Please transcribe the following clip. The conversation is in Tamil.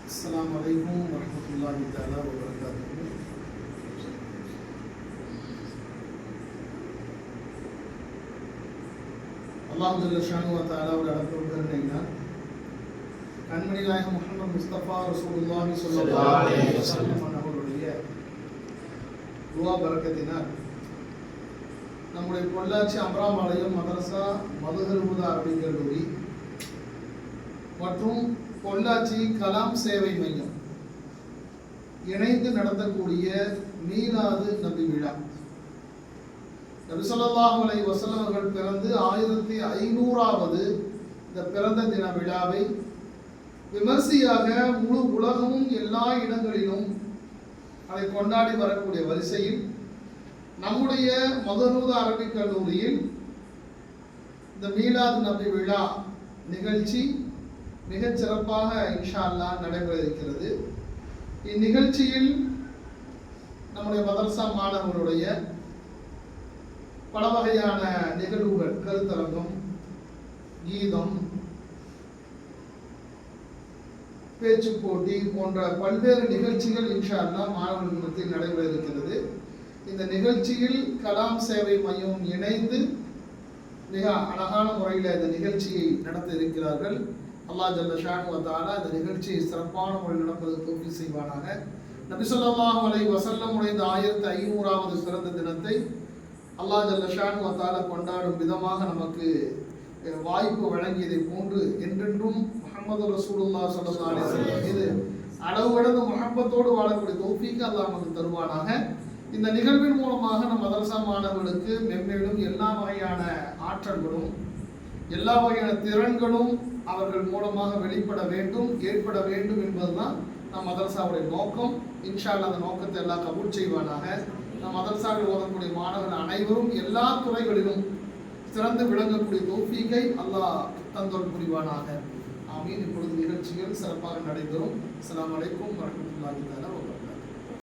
السلام عليكم ورحمة الله تعالى وبركاته. அல்லாஹ் ஜல்ல ஷானு வ தஆலாவுடைய அழைப்புகள்னா கண்மணி நாயகம் முஹம்மது முஸ்தபா ரசூலுல்லாஹி ஸல்லல்லாஹு அலைஹி வஸல்லம் அவர்களுடைய துஆ பரக்கத்தினால் நம்முடைய பொள்ளாச்சி அம்ராபாளையம் மதரசா மதுஹர் ஹுதா அரபிக் கல்லூரி மற்றும் பொள்ளாச்சி கலாம் சேவை மையம் இணைந்து நடத்தக்கூடிய மீலாது நபி விழா, நபி ஸல்லல்லாஹு அலைஹி வஸல்லம் அவர்கள் பிறந்து 1500வது இந்த பிறந்த தின விழாவை விமர்சையாக முழு உலகமும் எல்லா இடங்களிலும் அதை கொண்டாடி வரக்கூடிய வரிசையில் நம்முடைய மதுஹர் அரபிக் கல்லூரியில் இந்த மீலாது நபி விழா நிகழ்ச்சி மிகச் சிறப்பாக இன்ஷா அல்லாஹ் நடைபெற இருக்கிறது. இந்நிகழ்ச்சியில் நம்முடைய மதரசா மாணவர்களுடைய பல வகையான நிகழ்வுகள், கருத்தரங்கம், கீதம், பேச்சு போட்டி போன்ற பல்வேறு நிகழ்ச்சிகள் இன்ஷா அல்லாஹ் மாணவர்கள் மத்தியில் நடைபெற இருக்கிறது. இந்த நிகழ்ச்சியில் கலாம் சேவை மையம் இணைந்து மிக அழகான முறையில் இந்த நிகழ்ச்சியை நடத்த இருக்கிறார்கள். அல்லாஹ் ஜல்ல ஷானு வ தஆலா இந்த நிகழ்ச்சியை சிறப்பான முறையில் நடப்பதற்கு தௌஃபீக் செய்வானாக. நபி ஸல்லல்லாஹு அலைஹி வஸல்லம் இந்த 1500வது பிறந்த தினத்தை அல்லாஹ் ஜல்ல ஷானு வ தஆலா கொண்டாடும் விதமாக நமக்கு வாய்ப்பு வழங்கியதை போன்று என்றென்றும் முஹம்மது ரசூலுல்லாஹி ஸல்லல்லாஹு அலைஹி வஸல்லம் மீது அளவு கடந்த முஹப்பத்தோடு வாழக்கூடிய தௌஃபீக் அல்லாஹ் நமக்கு தருவானாக. இந்த நிகழ்வின் மூலமாக நம் மதரசா மாணவர்களுக்கு மென்மேலும் எல்லா வகையான ஆற்றல்களும் எல்லா வகையான திறன்களும் அவர்கள் மூலமாக வெளிப்பட வேண்டும், ஏற்பட வேண்டும் என்பதுதான் நம் மதரசாவுடைய நோக்கம். இன்ஷா அல்லாஹ் அந்த நோக்கத்தை எல்லாம் கபூல் செய்வானாக. நம் மதரசாவில் ஓதக்கூடிய மாணவர்கள் அனைவரும் எல்லா துறைகளிலும் சிறந்து விளங்கக்கூடிய தௌஃபீக்கை அல்லாஹ் தந்தல் புரிவானாக. ஆமீன். இப்பொழுது நிகழ்ச்சிகள் சிறப்பாக நடைபெறும். அஸ்ஸலாமு அலைக்கும் வரஹ்மத்துல்லாஹி தஆலா வபரகாத்துஹு.